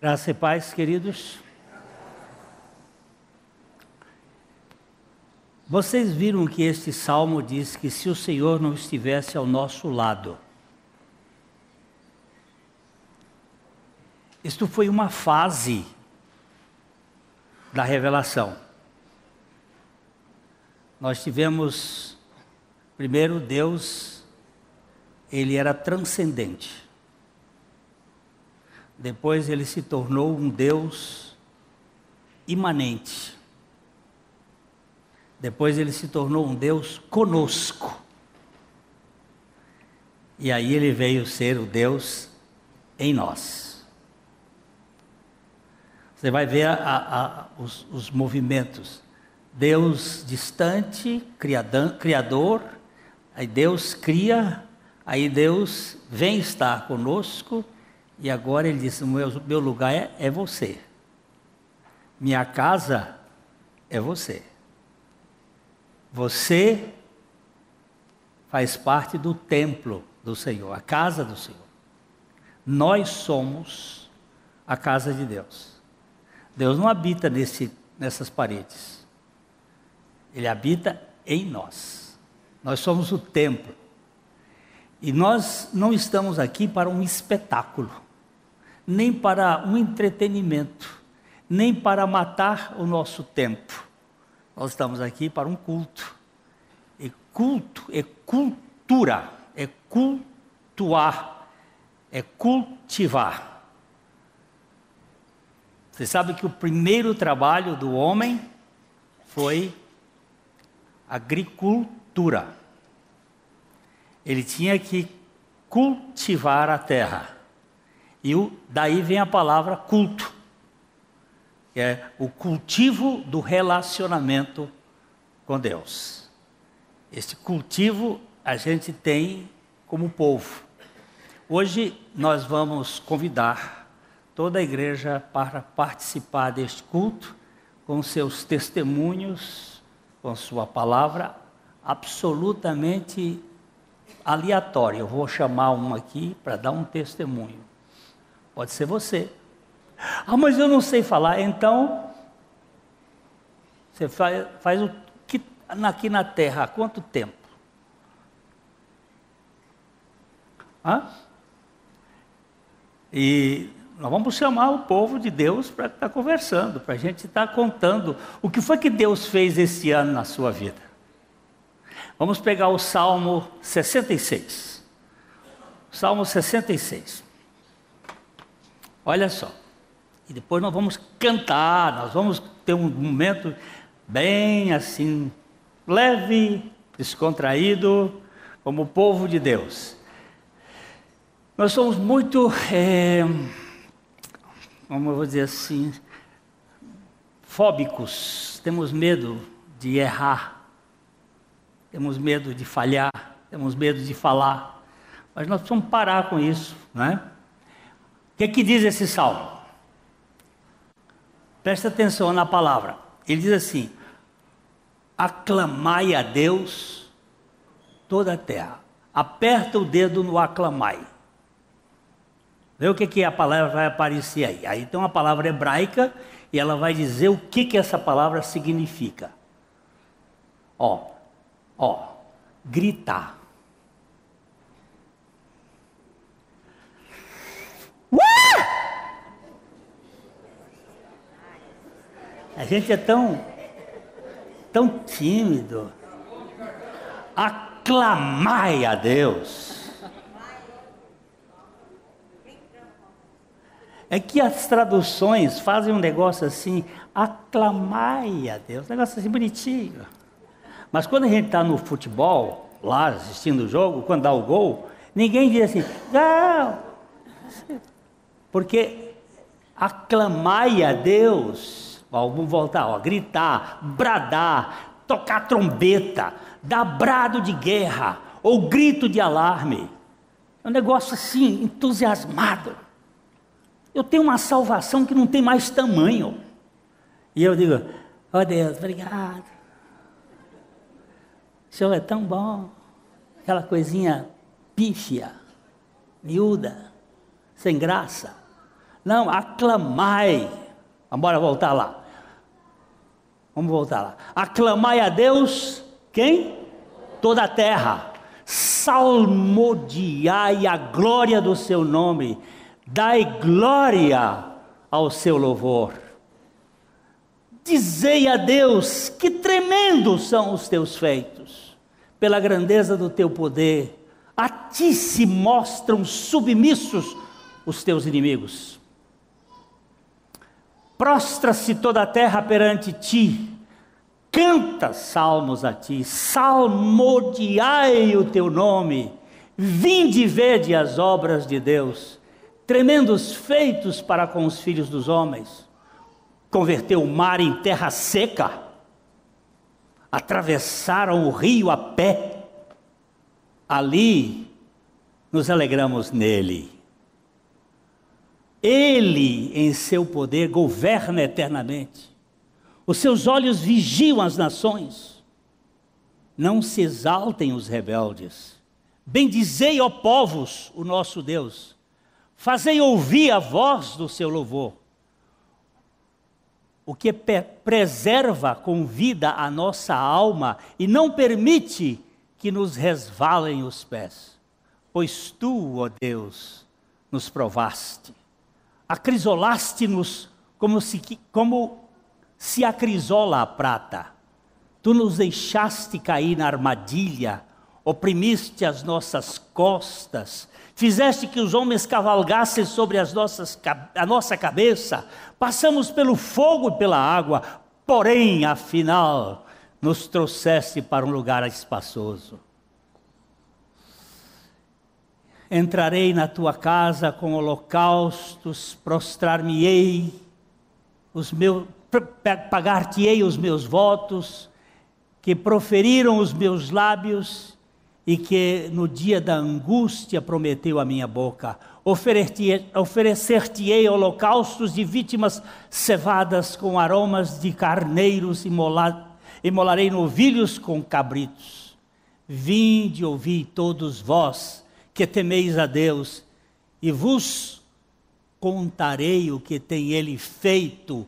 Graça e paz, queridos. Vocês viram que este salmo diz que se o Senhor não estivesse ao nosso lado, isto foi uma fase da revelação. Nós tivemos, primeiro, Deus, ele era transcendente. Depois ele se tornou um Deus imanente. Depois ele se tornou um Deus conosco. E aí ele veio ser o Deus em nós. Você vai ver os movimentos. Deus distante, criador, aí Deus cria, aí Deus vem estar conosco. E agora ele diz, meu lugar é você. Minha casa é você. Você faz parte do templo do Senhor, a casa do Senhor. Nós somos a casa de Deus. Deus não habita nessas paredes. Ele habita em nós. Nós somos o templo. E nós não estamos aqui para um espetáculo, nem para um entretenimento, nem para matar o nosso tempo. Nós estamos aqui para um culto. E culto é cultura, é cultuar, é cultivar. Você sabe que o primeiro trabalho do homem foi agricultura. Ele tinha que cultivar a terra. E daí vem a palavra culto. Que é o cultivo do relacionamento com Deus. Este cultivo a gente tem como povo. Hoje nós vamos convidar toda a igreja para participar deste culto, com seus testemunhos, com sua palavra absolutamente aleatória. Eu vou chamar um aqui para dar um testemunho. Pode ser você. Ah, mas eu não sei falar. Então, você faz o que aqui na terra há quanto tempo? E nós vamos chamar o povo de Deus para estar conversando, para a gente estar contando o que foi que Deus fez esse ano na sua vida. Vamos pegar o Salmo 66. Salmo 66. Olha só. E depois nós vamos cantar, nós vamos ter um momento bem assim, leve, descontraído, como o povo de Deus. Nós somos muito, como eu vou dizer assim, fóbicos, temos medo de errar, temos medo de falhar, temos medo de falar, mas nós precisamos parar com isso, não é? O que diz esse salmo? Presta atenção na palavra. Ele diz assim: aclamai a Deus toda a terra. Aperta o dedo no aclamai. Vê o que a palavra vai aparecer aí. Aí tem uma palavra hebraica e ela vai dizer o que essa palavra significa. Gritar. A gente é tão tímido. Aclamai a Deus. É que as traduções fazem um negócio assim, aclamai a Deus, um negócio assim bonitinho. Mas quando a gente está no futebol, lá assistindo o jogo, quando dá o gol, ninguém diz assim, não. Porque aclamai a Deus. Vamos voltar, gritar, bradar, tocar trombeta, dar brado de guerra ou grito de alarme. É um negócio assim, entusiasmado. Eu tenho uma salvação que não tem mais tamanho. E eu digo, Deus, obrigado. O Senhor é tão bom. Aquela coisinha pífia, miúda, sem graça. Não, aclamai. Vamos voltar lá. Vamos voltar lá. Aclamai a Deus, quem? Toda a terra. Salmodiai a glória do seu nome. Dai glória ao seu louvor. Dizei a Deus, que tremendos são os teus feitos. Pela grandeza do teu poder, a ti se mostram submissos os teus inimigos. Prostra-se toda a terra perante ti, canta salmos a ti, salmodiai o teu nome, vinde e vede as obras de Deus, tremendos feitos para com os filhos dos homens. Converteu o mar em terra seca, atravessaram o rio a pé, ali nos alegramos nele. Ele, em seu poder, governa eternamente. Os seus olhos vigiam as nações. Não se exaltem os rebeldes. Bendizei, ó povos, o nosso Deus. Fazei ouvir a voz do seu louvor. O que preserva com vida a nossa alma e não permite que nos resvalem os pés. Pois tu, ó Deus, nos provaste. Acrisolaste-nos como se acrisola a prata. Tu nos deixaste cair na armadilha, oprimiste as nossas costas, fizeste que os homens cavalgassem sobre a nossa cabeça, passamos pelo fogo e pela água, porém, afinal, nos trouxeste para um lugar espaçoso. Entrarei na tua casa com holocaustos, prostrar-me-ei, pagar-te-ei os meus votos, que proferiram os meus lábios e que no dia da angústia prometeu a minha boca. Oferecer-te-ei holocaustos de vítimas cevadas com aromas de carneiros, imolarei novilhos com cabritos. Vinde, ouvi todos vós, que temeis a Deus, e vos contarei o que tem Ele feito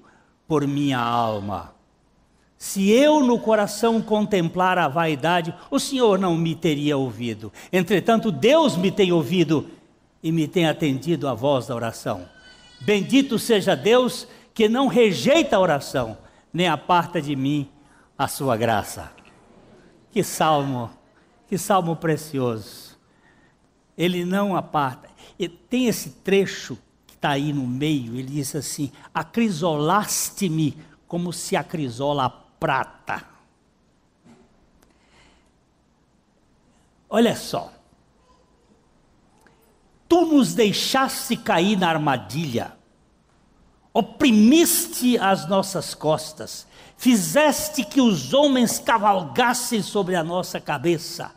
por minha alma. Se eu no coração contemplar a vaidade, o Senhor não me teria ouvido. Entretanto, Deus me tem ouvido e me tem atendido à voz da oração. Bendito seja Deus, que não rejeita a oração, nem aparta de mim a sua graça. Que salmo precioso. Ele não aparta. E tem esse trecho que está aí no meio, ele diz assim: acrisolaste-me como se acrisola a prata. Olha só. Tu nos deixaste cair na armadilha, oprimiste as nossas costas, fizeste que os homens cavalgassem sobre a nossa cabeça.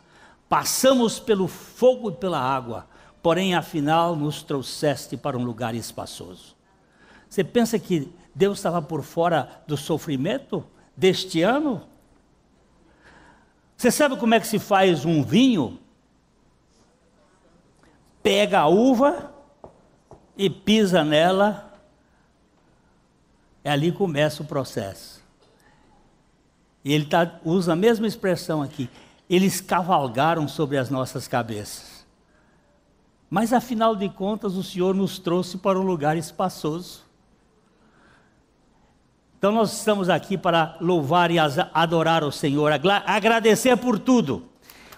Passamos pelo fogo e pela água, porém, afinal, nos trouxeste para um lugar espaçoso. Você pensa que Deus estava por fora do sofrimento deste ano? Você sabe como é que se faz um vinho? Pega a uva e pisa nela, e ali começa o processo. E ele usa a mesma expressão aqui. Eles cavalgaram sobre as nossas cabeças. Mas, afinal de contas, o Senhor nos trouxe para um lugar espaçoso. Então, nós estamos aqui para louvar e adorar o Senhor, agradecer por tudo.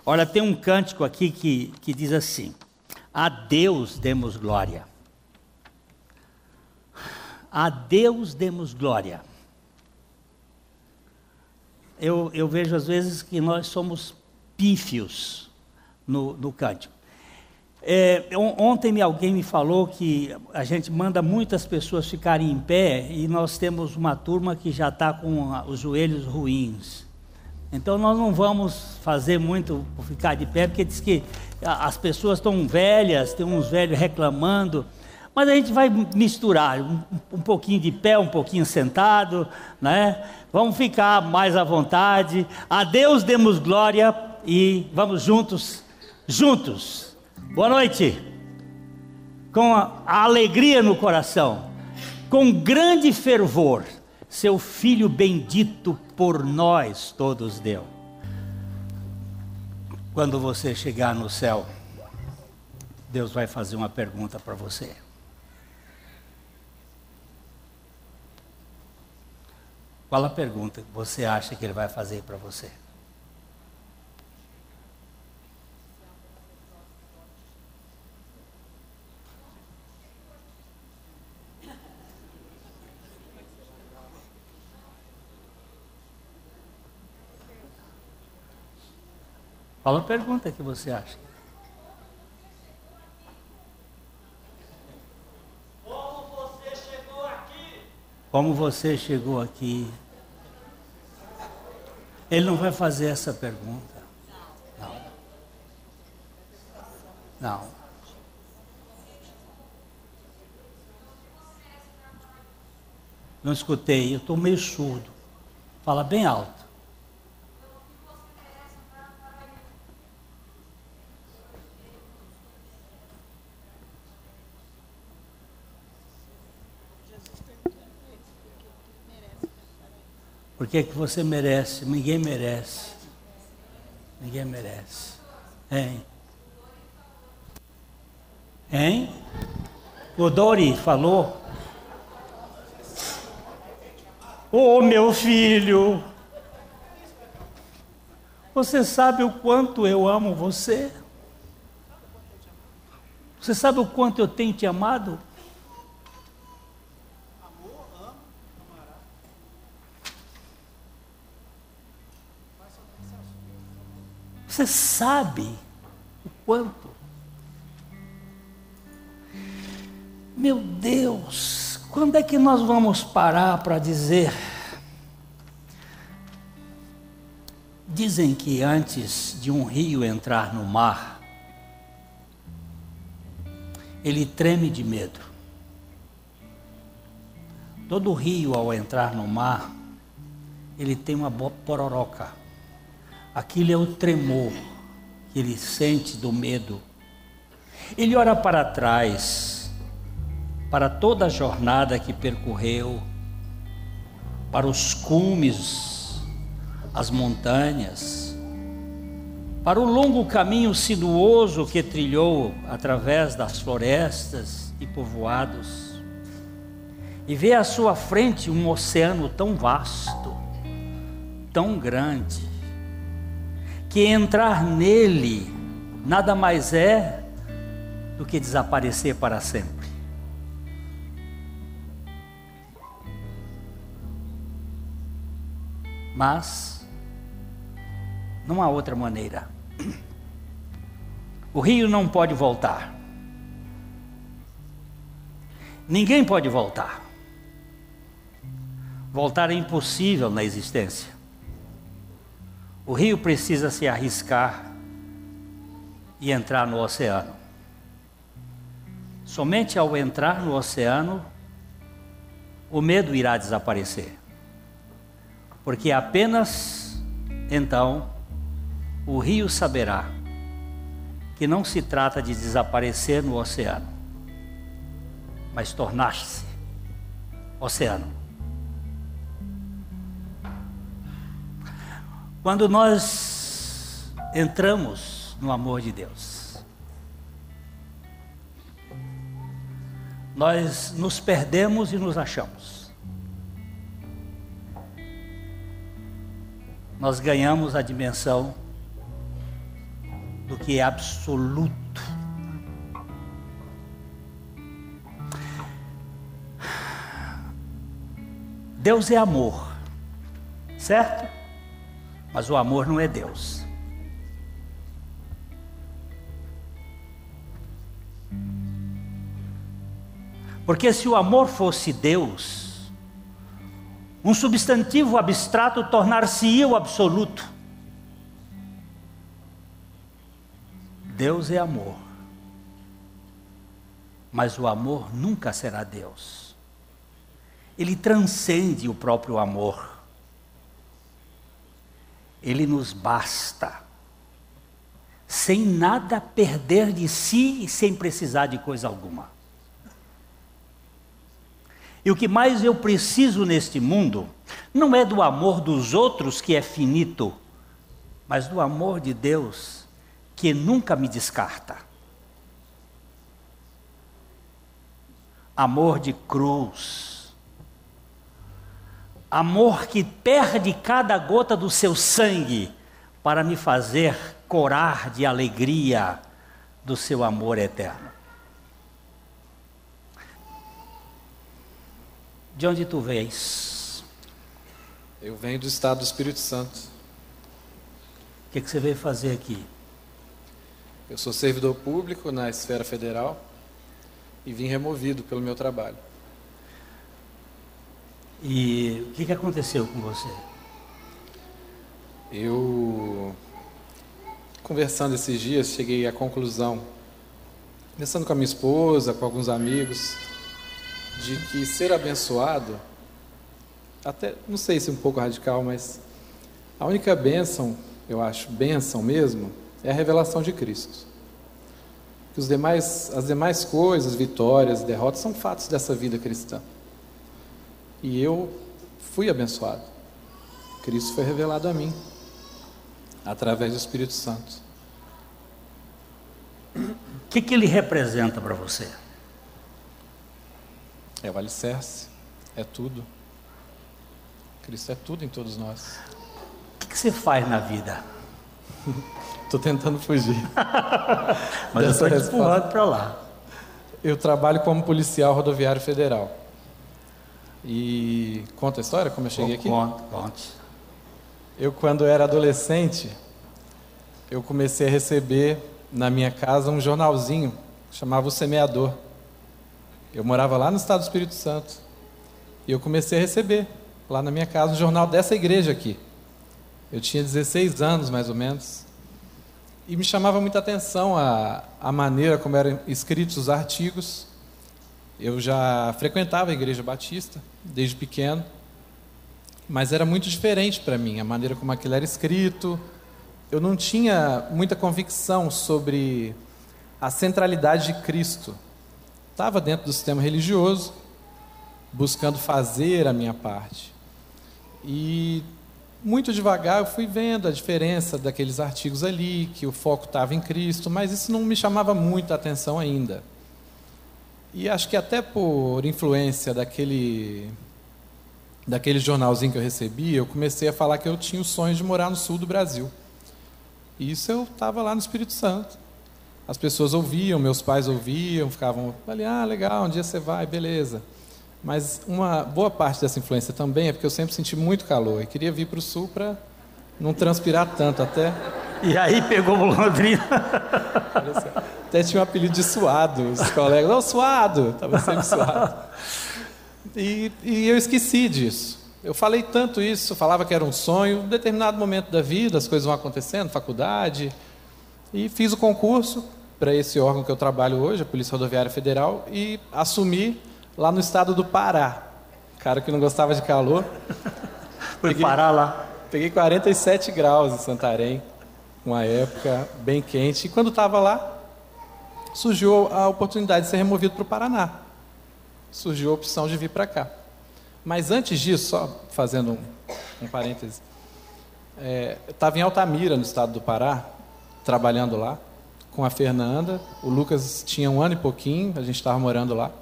Olha, tem um cântico aqui que diz assim: a Deus demos glória. A Deus demos glória. Eu vejo às vezes que nós somos pífios no cântico. Ontem alguém me falou que a gente manda muitas pessoas ficarem em pé e nós temos uma turma que já está com os joelhos ruins. Então nós não vamos fazer muito por ficar de pé, porque diz que as pessoas estão velhas, tem uns velhos reclamando, mas a gente vai misturar um pouquinho de pé, um pouquinho sentado, né? Vamos ficar mais à vontade. A Deus demos glória – e vamos juntos. Boa noite. com a alegria no coração, com grande fervor, seu Filho bendito por nós todos deu. Quando você chegar no céu, Deus vai fazer uma pergunta para você. Qual a pergunta que você acha que Ele vai fazer para você? Qual a pergunta que você acha? Como você chegou aqui? Como você chegou aqui? Ele não vai fazer essa pergunta. Não. Não. Não escutei, eu estou meio surdo. Fala bem alto. Por que que você merece? Ninguém merece. Ninguém merece. Hein? Hein? O Dori falou. Ô meu filho, você sabe o quanto eu amo você? Você sabe o quanto eu tenho te amado? Você sabe o quanto? Meu Deus, quando é que nós vamos parar para dizer? Dizem que antes de um rio entrar no mar, ele treme de medo. Todo rio, ao entrar no mar, ele tem uma pororoca. Aquilo é o tremor que ele sente do medo. Ele olha para trás, para toda a jornada que percorreu, para os cumes, as montanhas, para o longo caminho sinuoso que trilhou através das florestas e povoados, e vê à sua frente um oceano tão vasto, tão grande, que entrar nele nada mais é do que desaparecer para sempre. Mas não há outra maneira. O rio não pode voltar. Ninguém pode voltar. Voltar é impossível na existência. O rio precisa se arriscar e entrar no oceano. Somente ao entrar no oceano, o medo irá desaparecer. Porque apenas então o rio saberá que não se trata de desaparecer no oceano, mas tornar-se oceano. Quando nós entramos no amor de Deus, nós nos perdemos e nos achamos. Nós ganhamos a dimensão do que é absoluto. Deus é amor, certo? Mas o amor não é Deus. Porque se o amor fosse Deus, um substantivo abstrato tornar-se-ia o absoluto. Deus é amor. Mas o amor nunca será Deus. Ele transcende o próprio amor. Ele nos basta, sem nada perder de si e sem precisar de coisa alguma. E o que mais eu preciso neste mundo não é do amor dos outros, que é finito, mas do amor de Deus, que nunca me descarta. Amor de cruz. Amor que perde cada gota do seu sangue para me fazer corar de alegria do seu amor eterno. De onde tu vens? Eu venho do estado do Espírito Santo. O que você veio fazer aqui? Eu sou servidor público na esfera federal e vim removido pelo meu trabalho. E o que aconteceu com você? Eu, conversando esses dias, cheguei à conclusão, conversando com a minha esposa, com alguns amigos, de que ser abençoado, até, não sei se é um pouco radical, mas a única bênção, eu acho, bênção mesmo, é a revelação de Cristo. Que as demais coisas, vitórias, derrotas, são fatos dessa vida cristã. E eu fui abençoado. Cristo foi revelado a mim, através do Espírito Santo. O que ele representa para você? É o alicerce, é tudo. Cristo é tudo em todos nós. O que você faz na vida? Estou tentando fugir. Mas eu estou te empurrando para lá. Eu trabalho como policial rodoviário federal. E conta a história, como eu cheguei aqui? Conte. Eu, quando era adolescente, eu comecei a receber na minha casa um jornalzinho, que chamava O Semeador. Eu morava lá no estado do Espírito Santo. E eu comecei a receber, lá na minha casa, um jornal dessa igreja aqui. Eu tinha 16 anos, mais ou menos. E me chamava muita atenção a maneira como eram escritos os artigos. Eu já frequentava a Igreja Batista, desde pequeno. Mas era muito diferente para mim, a maneira como aquilo era escrito. Eu não tinha muita convicção sobre a centralidade de Cristo. Estava dentro do sistema religioso, buscando fazer a minha parte. E muito devagar eu fui vendo a diferença daqueles artigos ali, que o foco estava em Cristo, mas isso não me chamava muito a atenção ainda. E acho que até por influência daquele jornalzinho que eu recebi, eu comecei a falar que eu tinha o sonho de morar no sul do Brasil. E isso eu estava lá no Espírito Santo. As pessoas ouviam, meus pais ouviam, ficavam ali, legal, um dia você vai, beleza. Mas uma boa parte dessa influência também é porque eu sempre senti muito calor e queria vir para o sul para não transpirar tanto até. E aí pegou o Londrina. Até tinha um apelido de suado, os colegas, ô suado, estava sempre suado. E eu esqueci disso. Eu falei tanto isso, falava que era um sonho, em determinado momento da vida, as coisas vão acontecendo, faculdade, e fiz o concurso para esse órgão que eu trabalho hoje, a Polícia Rodoviária Federal, e assumi lá no estado do Pará. Cara que não gostava de calor. Foi parar lá. Peguei 47 graus em Santarém, uma época bem quente. E quando estava lá, surgiu a oportunidade de ser removido para o Paraná. Surgiu a opção de vir para cá. Mas antes disso, só fazendo um parêntese, eu estava em Altamira, no estado do Pará, trabalhando lá, com a Fernanda. O Lucas tinha 1 ano e pouquinho, a gente estava morando lá.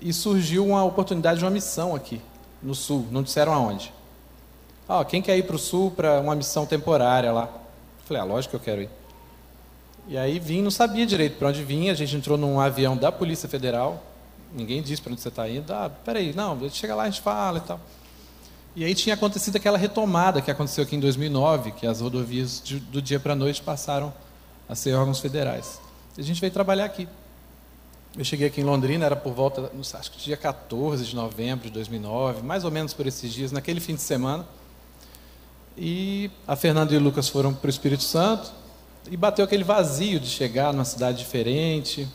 E surgiu uma oportunidade de uma missão aqui, no sul, não disseram aonde. Quem quer ir para o sul para uma missão temporária lá? Falei, lógico que eu quero ir. E aí vim, não sabia direito para onde vinha, a gente entrou num avião da Polícia Federal, ninguém disse para onde você está indo. Peraí, não, chega lá, a gente fala e tal. E aí tinha acontecido aquela retomada que aconteceu aqui em 2009, que as rodovias do dia para a noite passaram a ser órgãos federais. E a gente veio trabalhar aqui. Eu cheguei aqui em Londrina, era por volta, acho que dia 14 de novembro de 2009, mais ou menos por esses dias, naquele fim de semana. E a Fernanda e o Lucas foram para o Espírito Santo e bateu aquele vazio de chegar numa cidade diferente.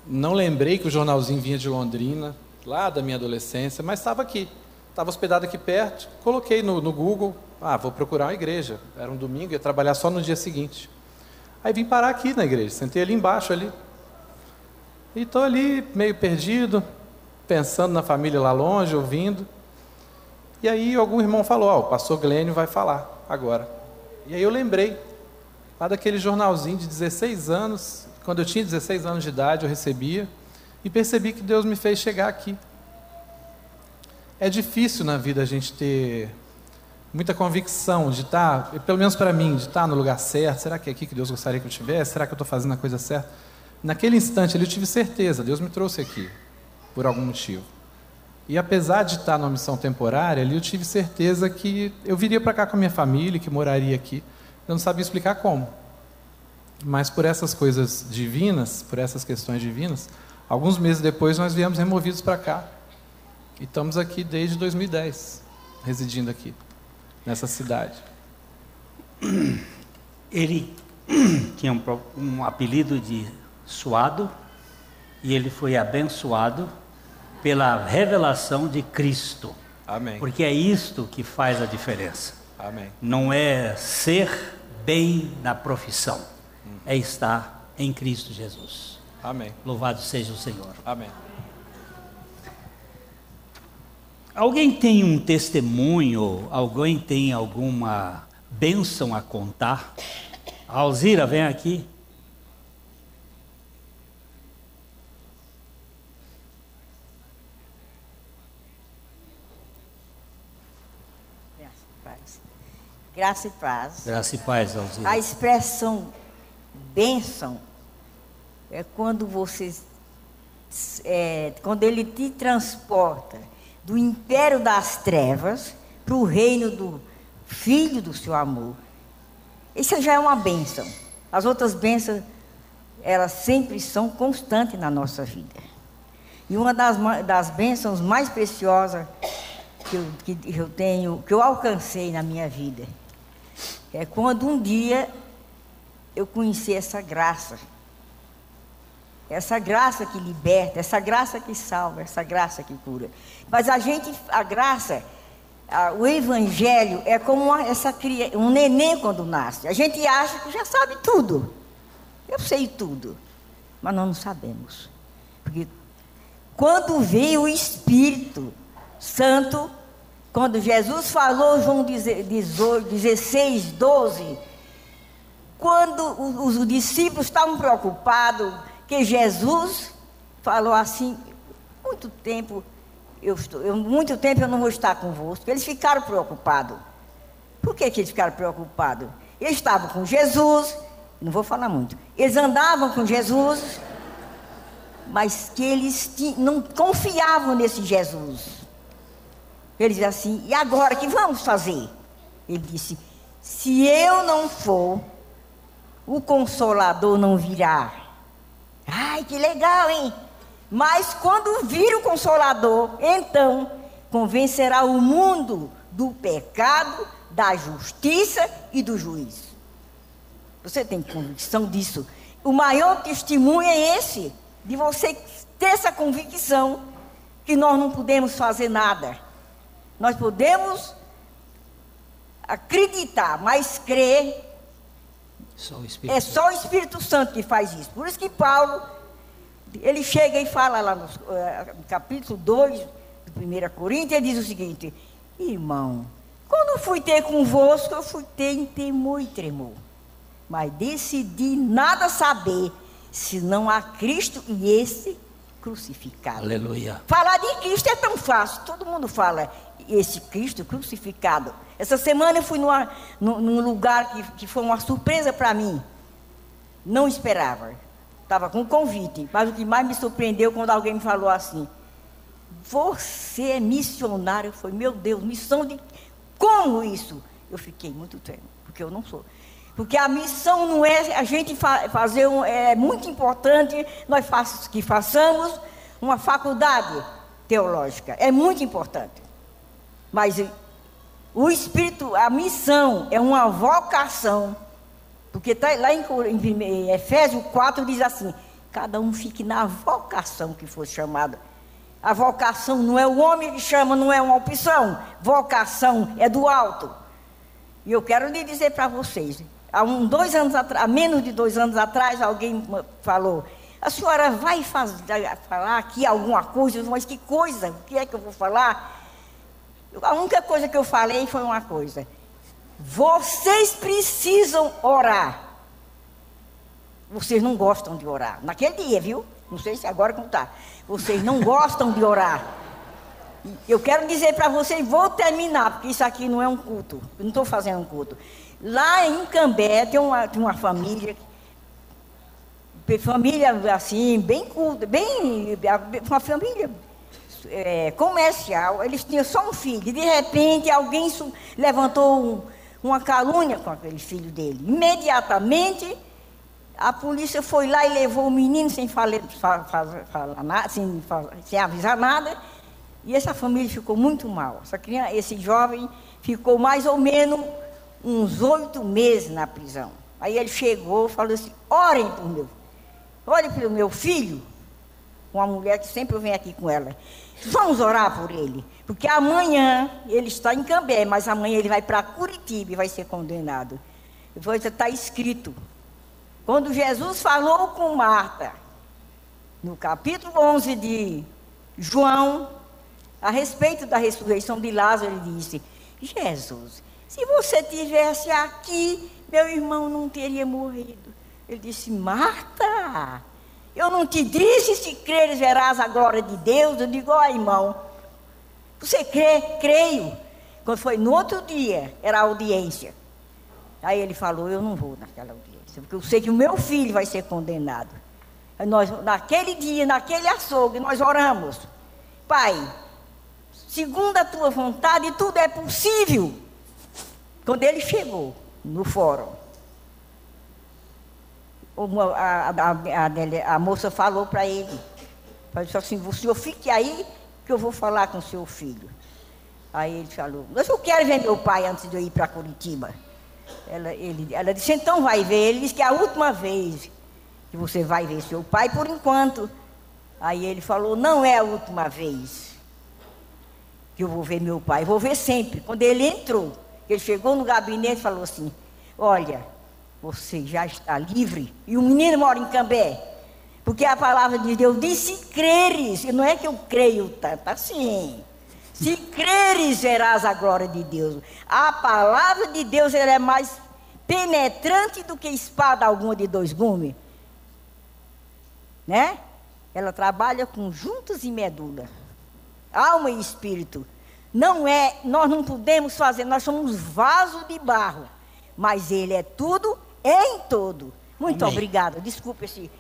Não lembrei que o jornalzinho vinha de Londrina, lá da minha adolescência, mas estava aqui. Estava hospedado aqui perto, coloquei no Google, vou procurar uma igreja. Era um domingo, ia trabalhar só no dia seguinte. Aí vim parar aqui na igreja, sentei ali embaixo ali. E estou ali, meio perdido, pensando na família lá longe, ouvindo. E aí algum irmão falou, o pastor Glênio vai falar agora. E aí eu lembrei, lá daquele jornalzinho de 16 anos, quando eu tinha 16 anos de idade, eu recebia, e percebi que Deus me fez chegar aqui. É difícil na vida a gente ter muita convicção de estar, pelo menos para mim, de estar no lugar certo. Será que é aqui que Deus gostaria que eu estivesse? Será que eu estou fazendo a coisa certa? Naquele instante ali eu tive certeza, Deus me trouxe aqui, por algum motivo. E apesar de estar numa missão temporária, ali eu tive certeza que eu viria para cá com a minha família, que moraria aqui. Eu não sabia explicar como. Mas por essas coisas divinas, por essas questões divinas, alguns meses depois nós viemos removidos para cá. E estamos aqui desde 2010, residindo aqui, nessa cidade. Ele tinha um apelido de Suado, e ele foi abençoado pela revelação de Cristo. Amém. Porque é isto que faz a diferença. Amém. Não é ser bem na profissão, é estar em Cristo Jesus. Amém. Louvado seja o Senhor. Amém. Alguém tem um testemunho, alguém tem alguma bênção a contar? Alzira, vem aqui. Graça e paz. Graça e paz, Alzira. A expressão bênção é quando quando ele te transporta do império das trevas para o reino do Filho do seu amor. Isso já é uma bênção. As outras bênçãos, elas sempre são constantes na nossa vida. E uma das bênçãos mais preciosas que eu alcancei na minha vida, é quando um dia eu conheci essa graça que liberta, essa graça que salva, essa graça que cura. Mas a graça, o evangelho é como um neném quando nasce. A gente acha que já sabe tudo. Eu sei tudo, mas nós não sabemos. Porque quando veio o Espírito Santo, quando Jesus falou, João 16, 12, quando os discípulos estavam preocupados, que Jesus falou assim, muito tempo eu não vou estar convosco. Eles ficaram preocupados. Por que eles ficaram preocupados? Eles estavam com Jesus, não vou falar muito, eles andavam com Jesus, mas que eles não confiavam nesse Jesus. Eles diziam assim, e agora, o que vamos fazer? Ele disse, se eu não for, o Consolador não virá. Ai, que legal, hein? Mas quando vir o Consolador, então convencerá o mundo do pecado, da justiça e do juízo. Você tem convicção disso? O maior testemunho é esse, de você ter essa convicção que nós não podemos fazer nada. Nós podemos acreditar, mas crer. É só o Espírito Santo que faz isso. Por isso que Paulo, ele chega e fala lá no capítulo 2, de 1 Coríntios, ele diz o seguinte, irmão, quando fui ter convosco, eu fui ter em temor e tremor. Mas decidi nada saber, senão a Cristo e esse crucificado. Aleluia. Falar de Cristo é tão fácil, todo mundo fala, esse Cristo crucificado. Essa semana eu fui num lugar que foi uma surpresa para mim. Não esperava. Estava com convite. Mas o que mais me surpreendeu quando alguém me falou assim, você é missionário? Eu falei, meu Deus, missão de... Como isso? Eu fiquei muito tremendo, porque eu não sou. Porque a missão não é a gente fazer... É muito importante nós façamos uma faculdade teológica. É muito importante. Mas o Espírito, a missão é uma vocação. Porque tá lá em Efésios 4 diz assim, cada um fique na vocação que for chamado. A vocação não é o homem que chama, não é uma opção. Vocação é do alto. E eu quero lhe dizer para vocês, há menos de 2 anos atrás, alguém falou, A senhora vai falar aqui alguma coisa, mas que coisa? O que é que eu vou falar? A única coisa que eu falei foi uma coisa. Vocês precisam orar. Vocês não gostam de orar. Naquele dia, viu? Não sei se agora como está. Vocês não gostam de orar. Eu quero dizer para vocês, vou terminar, porque isso aqui não é um culto. Eu não estou fazendo um culto. Lá em Cambé tem uma família assim, bem culta, uma família comercial. Eles tinham só um filho. E de repente alguém levantou uma calúnia com aquele filho dele. Imediatamente a polícia foi lá e levou o menino sem avisar nada. E essa família ficou muito mal. Esse jovem ficou mais ou menos uns 8 meses na prisão. Aí ele chegou e falou assim, orem pelo meu filho. Uma mulher que sempre vem aqui com ela. Vamos orar por ele. Porque amanhã ele está em Cambé, mas amanhã ele vai para Curitiba e vai ser condenado. Depois está escrito. Quando Jesus falou com Marta, no capítulo 11 de João, a respeito da ressurreição de Lázaro, ele disse, Jesus, se você estivesse aqui, meu irmão não teria morrido. Ele disse, Marta, eu não te disse, se creres verás a glória de Deus? Eu digo, irmão, você crê? Creio. Quando foi no outro dia, era a audiência. Aí ele falou, eu não vou naquela audiência, porque eu sei que o meu filho vai ser condenado. Aí nós, naquele dia, naquele açougue, nós oramos. Pai, segundo a tua vontade, tudo é possível. Quando ele chegou no fórum, a moça falou para ele, falou assim, o senhor fique aí que eu vou falar com o seu filho. Aí ele falou, mas eu quero ver meu pai antes de eu ir para Curitiba. Ela disse, então vai ver. Ele disse que é a última vez que você vai ver seu pai por enquanto. Aí ele falou, não é a última vez que eu vou ver meu pai, vou ver sempre. Quando ele entrou, ele chegou no gabinete e falou assim, olha, você já está livre. E o menino mora em Cambé. Porque a palavra de Deus diz, se creres. E não é que eu creio tanto assim. Se creres, verás a glória de Deus. A palavra de Deus ela é mais penetrante do que espada alguma de 2 gumes. Né? Ela trabalha com juntas e medula. Alma e espírito. Nós não podemos fazer, nós somos vaso de barro. Mas ele é tudo em todo. Muito Amém. Obrigada. Desculpe esse...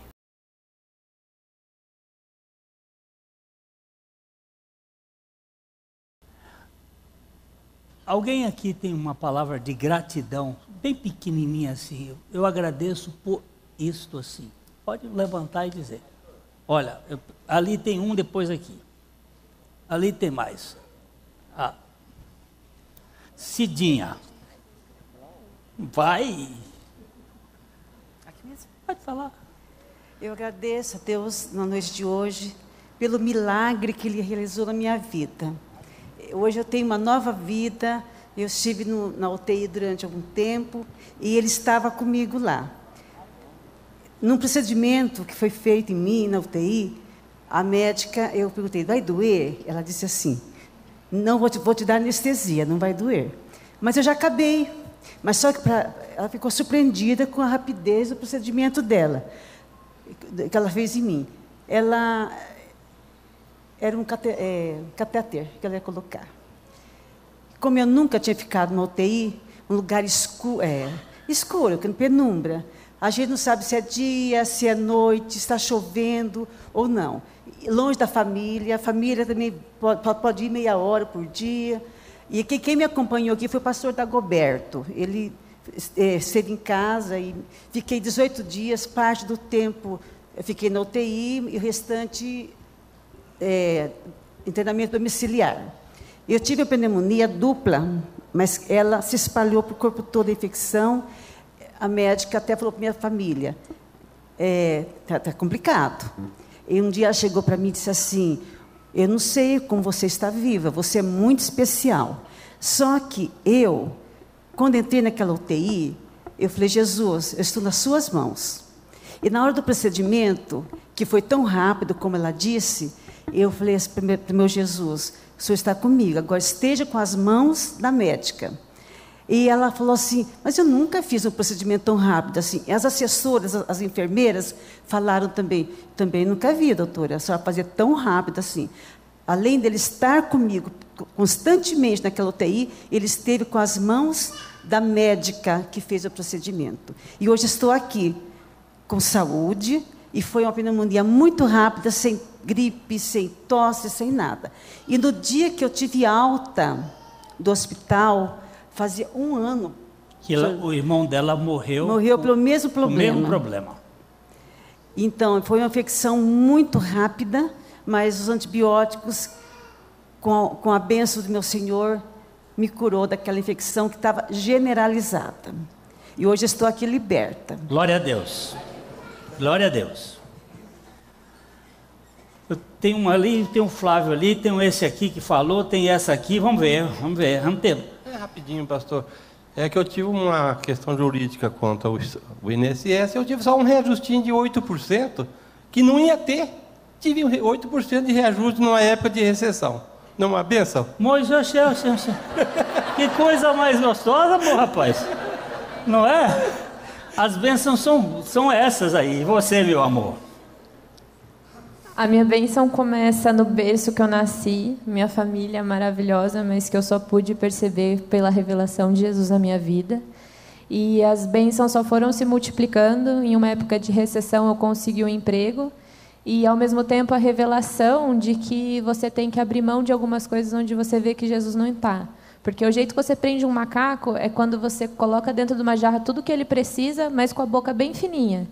Alguém aqui tem uma palavra de gratidão, bem pequenininha assim. Eu agradeço por isto assim. Pode levantar e dizer. Olha, ali tem um, depois aqui. Ali tem mais. Cidinha. Vai. Aqui mesmo. Pode falar. Eu agradeço a Deus na noite de hoje pelo milagre que Ele realizou na minha vida. Hoje eu tenho uma nova vida. Eu estive na UTI durante algum tempo e Ele estava comigo lá. Num procedimento que foi feito em mim na UTI, a médica, eu perguntei, vai doer? Ela disse assim, não, vou te dar anestesia, não vai doer. Mas eu já acabei. Mas só que ela ficou surpreendida com a rapidez do procedimento dela, que ela fez em mim. Ela era um catéter que ela ia colocar. Como eu nunca tinha ficado na UTI, um lugar escuro, penumbra, a gente não sabe se é dia, se é noite, se está chovendo ou não. Longe da família, a família também pode ir meia hora por dia. E quem me acompanhou aqui foi o pastor Dagoberto. Ele esteve em casa e fiquei 18 dias, parte do tempo eu fiquei na UTI e o restante internamento domiciliar. Eu tive a pneumonia dupla, mas ela se espalhou para o corpo todo, a infecção. A médica até falou para minha família, tá complicado. E um dia ela chegou para mim e disse assim, eu não sei como você está viva, você é muito especial. Só que quando entrei naquela UTI, eu falei, Jesus, eu estou nas suas mãos. E na hora do procedimento, que foi tão rápido como ela disse, eu falei assim para o meu Jesus, o Senhor está comigo, agora esteja com as mãos da médica. E ela falou assim, mas eu nunca fiz um procedimento tão rápido assim. E as assessoras, as enfermeiras, falaram também nunca vi, doutora, a senhora fazia tão rápido assim. Além dele estar comigo constantemente naquela UTI, ele esteve com as mãos da médica que fez o procedimento. E hoje estou aqui, com saúde, e foi uma pneumonia muito rápida, sem gripe, sem tosse, sem nada. E no dia que eu tive alta do hospital, fazia 1 ano. Que o irmão dela morreu. Morreu pelo mesmo problema. O mesmo problema. Então, foi uma infecção muito rápida, mas os antibióticos, com a bênção do meu Senhor, me curou daquela infecção que estava generalizada. E hoje estou aqui liberta. Glória a Deus. Glória a Deus. Eu tenho um ali, tem um Flávio ali, tem esse aqui que falou, tem essa aqui, vamos ver, vamos ter. Rapidinho, pastor. É que eu tive uma questão jurídica contra o INSS, eu tive só um reajustinho de 8%, que não ia ter. Tive 8% de reajuste numa época de recessão. Não é uma benção? Moisés, que coisa mais gostosa, pô, rapaz. Não é? As bênçãos são essas aí. E você, meu amor? A minha bênção começa no berço que eu nasci, minha família maravilhosa, mas que eu só pude perceber pela revelação de Jesus na minha vida. E as bênçãos só foram se multiplicando. Em uma época de recessão, eu consegui um emprego. E, ao mesmo tempo, a revelação de que você tem que abrir mão de algumas coisas onde você vê que Jesus não está. Porque o jeito que você prende um macaco é quando você coloca dentro de uma jarra tudo que ele precisa, mas com a boca bem fininha.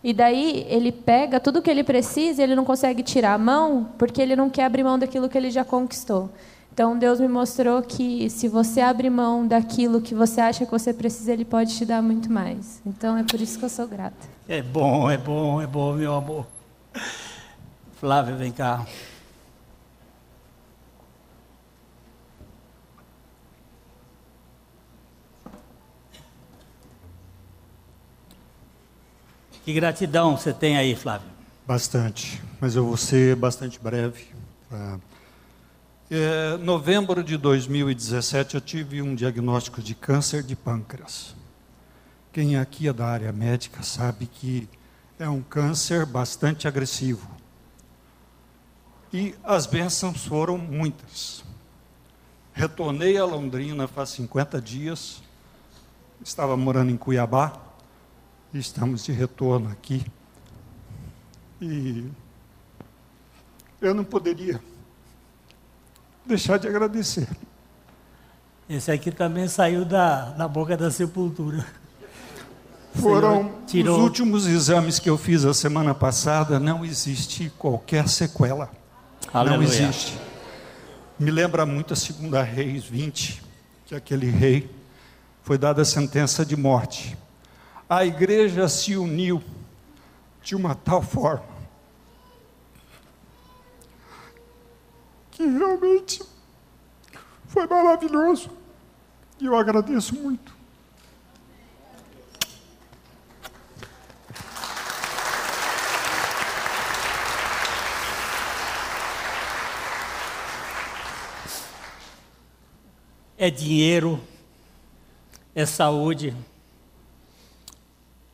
E daí ele pega tudo o que ele precisa e ele não consegue tirar a mão porque ele não quer abrir mão daquilo que ele já conquistou. Então, Deus me mostrou que se você abrir mão daquilo que você acha que você precisa, Ele pode te dar muito mais. Então, é por isso que eu sou grata. É bom, meu amor. Flávia, vem cá. Que gratidão você tem aí, Flávio? Bastante, mas eu vou ser bastante breve. Novembro de 2017 eu tive um diagnóstico de câncer de pâncreas. Quem aqui é da área médica sabe que é um câncer bastante agressivo. E as bênçãos foram muitas. Retornei a Londrina faz 50 dias, estava morando em Cuiabá, e estamos de retorno aqui. E eu não poderia deixar de agradecer. Esse aqui também saiu da boca da sepultura. Foram os últimos exames que eu fiz a semana passada, não existe qualquer sequela. Aleluia. Não existe. Me lembra muito a 2 Reis 20, que aquele rei foi dada a sentença de morte. A igreja se uniu de uma tal forma que realmente foi maravilhoso. E eu agradeço muito. É dinheiro, é saúde,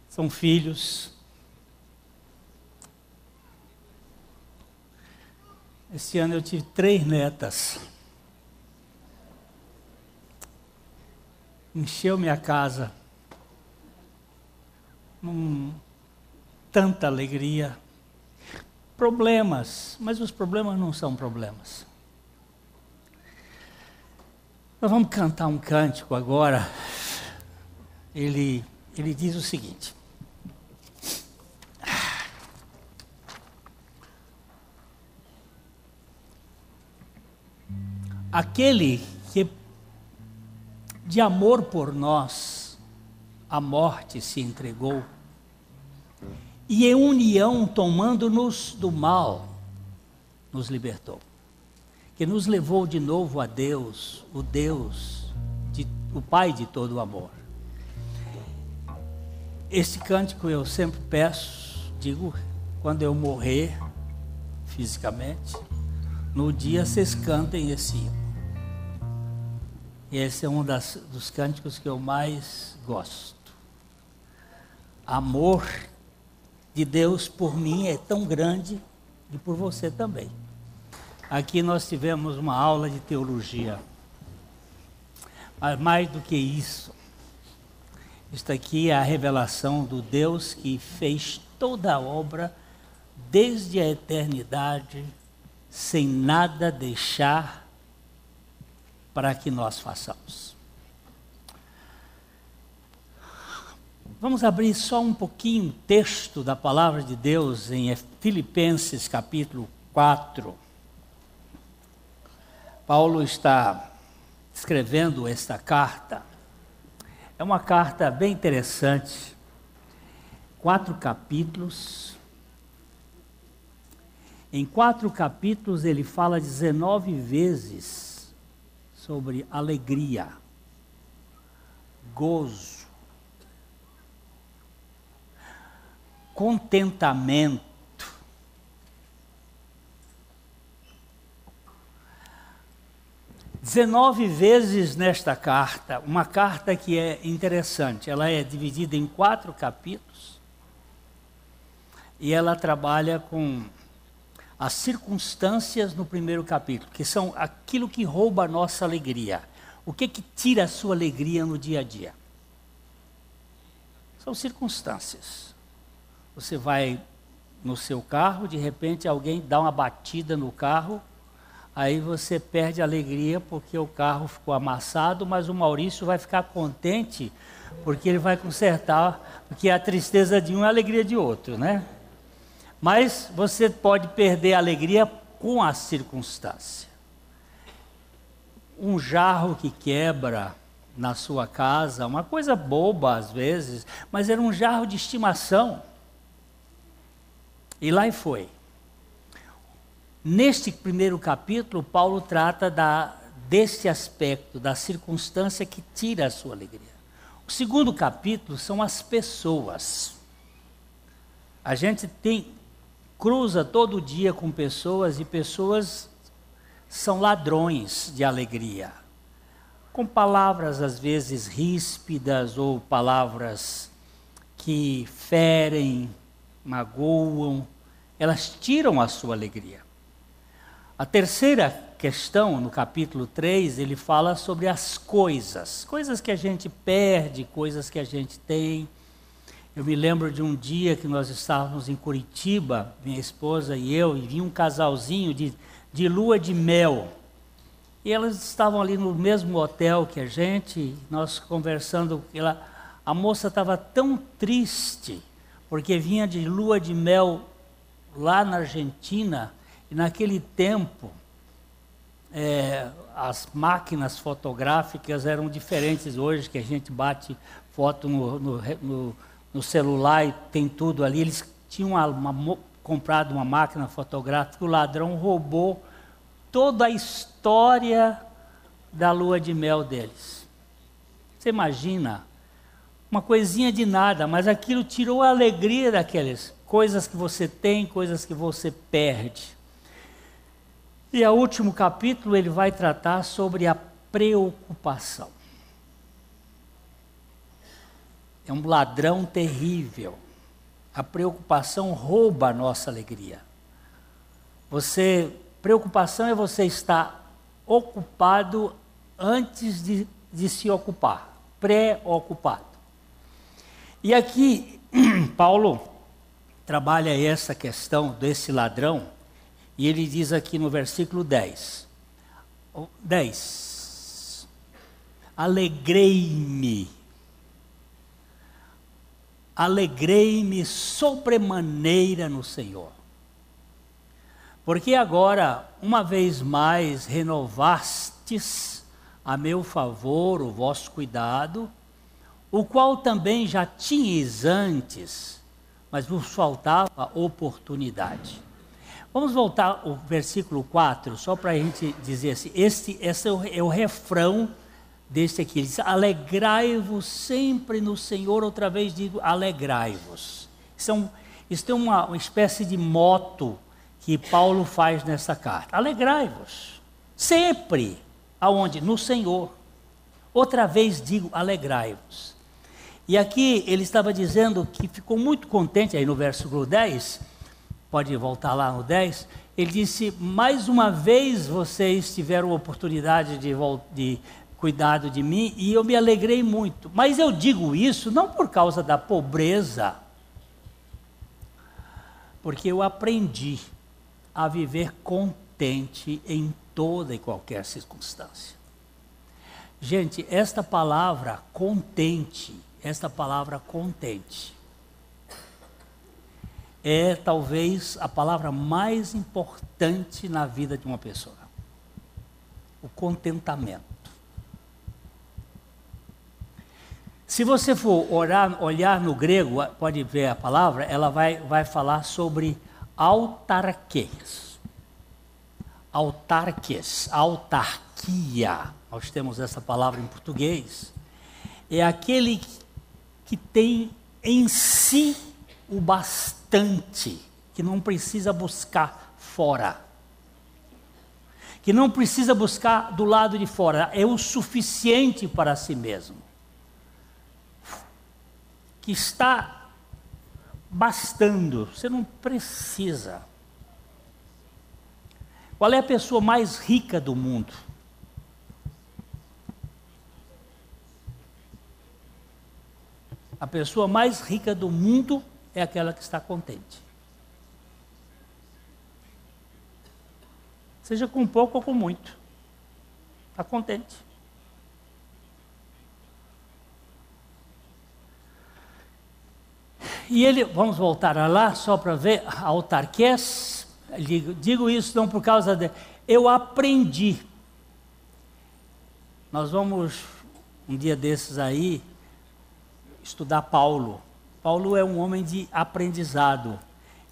são filhos. Esse ano eu tive 3 netas. Encheu minha casa. Tanta alegria. Problemas, mas os problemas não são problemas. Nós vamos cantar um cântico agora. Ele diz o seguinte. Aquele que de amor por nós a morte se entregou e em união tomando-nos do mal nos libertou, que nos levou de novo a Deus, o Pai de todo o amor. Esse cântico eu sempre peço digo, quando eu morrer fisicamente, no dia vocês cantem esse hino. E esse é um dos cânticos que eu mais gosto. Amor de Deus por mim é tão grande e por você também. Aqui nós tivemos uma aula de teologia. Mas mais do que isso, isto aqui é a revelação do Deus que fez toda a obra desde a eternidade, sem nada deixar para que nós façamos. Vamos abrir só um pouquinho o texto da palavra de Deus em Filipenses capítulo 4. Paulo está escrevendo esta carta. É uma carta bem interessante, 4 capítulos. Em 4 capítulos ele fala 19 vezes sobre alegria, gozo, contentamento. Dezenove vezes nesta carta, uma carta que é interessante, ela é dividida em 4 capítulos e ela trabalha com as circunstâncias no primeiro capítulo, que são aquilo que rouba a nossa alegria. O que tira a sua alegria no dia a dia? São circunstâncias. Você vai no seu carro, de repente alguém dá uma batida no carro, aí você perde a alegria porque o carro ficou amassado, mas o Maurício vai ficar contente porque ele vai consertar, porque a tristeza de um é a alegria de outro, né? Mas você pode perder a alegria com a circunstância. Um jarro que quebra na sua casa, uma coisa boba às vezes, mas era um jarro de estimação. E lá foi. Neste primeiro capítulo, Paulo trata desse aspecto, da circunstância que tira a sua alegria. O segundo capítulo são as pessoas. A gente cruza todo dia com pessoas, e pessoas são ladrões de alegria. Com palavras às vezes ríspidas, ou palavras que ferem, magoam, elas tiram a sua alegria. A terceira questão, no capítulo 3, ele fala sobre as coisas que a gente perde, coisas que a gente tem. Eu me lembro de um dia que nós estávamos em Curitiba, minha esposa e eu, e vinha um casalzinho de lua de mel. E elas estavam ali no mesmo hotel que a gente, nós conversando, a moça estava tão triste, porque vinha de lua de mel lá na Argentina, e naquele tempo, as máquinas fotográficas eram diferentes hoje, que a gente bate foto no celular e tem tudo ali. Eles tinham comprado uma máquina fotográfica, o ladrão roubou toda a história da lua de mel deles. Você imagina, uma coisinha de nada, mas aquilo tirou a alegria daquelas coisas que você tem, coisas que você perde. E o último capítulo ele vai tratar sobre a preocupação. É um ladrão terrível. A preocupação rouba a nossa alegria. Preocupação é você estar ocupado antes de se ocupar, preocupado. E aqui, Paulo trabalha essa questão desse ladrão, e ele diz aqui no versículo 10, alegrei-me sobremaneira no Senhor, porque agora, uma vez mais, renovastes a meu favor o vosso cuidado, o qual também já tinhais antes, mas vos faltava oportunidade. Vamos voltar ao versículo 4, só para a gente dizer assim, esse é o refrão deste aqui. Ele diz, alegrai-vos sempre no Senhor, outra vez digo, alegrai-vos. Isso tem uma espécie de moto que Paulo faz nessa carta. Alegrai-vos, sempre, aonde? No Senhor. Outra vez digo, alegrai-vos. E aqui ele estava dizendo que ficou muito contente, aí no versículo 10, pode voltar lá no 10, ele disse, mais uma vez vocês tiveram a oportunidade de cuidado de mim, e eu me alegrei muito. Mas eu digo isso não por causa da pobreza, porque eu aprendi a viver contente em toda e qualquer circunstância. Gente, esta palavra contente, é talvez a palavra mais importante na vida de uma pessoa. O contentamento. Se você for olhar no grego, pode ver a palavra, ela vai falar sobre autarquês. Autarquia. Nós temos essa palavra em português. É aquele que tem em si o bastante, que não precisa buscar fora. Que não precisa buscar do lado de fora. É o suficiente para si mesmo. Que está bastando, você não precisa. Qual é a pessoa mais rica do mundo? A pessoa mais rica do mundo é aquela que está contente. Seja com pouco ou com muito. Está contente. E ele, vamos voltar lá só para ver, autarquês, digo isso não por causa de... Eu aprendi. Nós vamos, um dia desses aí, estudar Paulo. Paulo é um homem de aprendizado.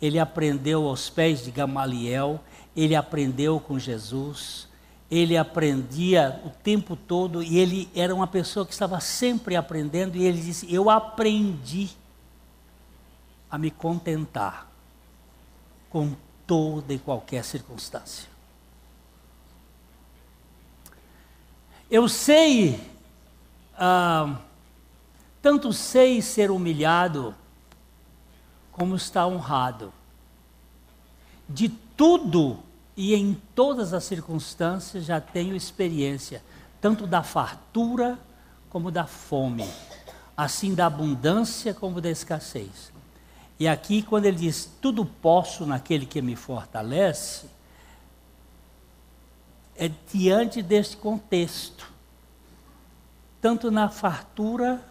Ele aprendeu aos pés de Gamaliel, ele aprendeu com Jesus, ele aprendia o tempo todo, e ele era uma pessoa que estava sempre aprendendo, e ele disse, eu aprendi a me contentar com toda e qualquer circunstância. Eu sei, tanto sei ser humilhado, como estar honrado. De tudo e em todas as circunstâncias já tenho experiência, tanto da fartura como da fome, assim da abundância como da escassez. E aqui, quando ele diz, tudo posso naquele que me fortalece, é diante deste contexto, tanto na fartura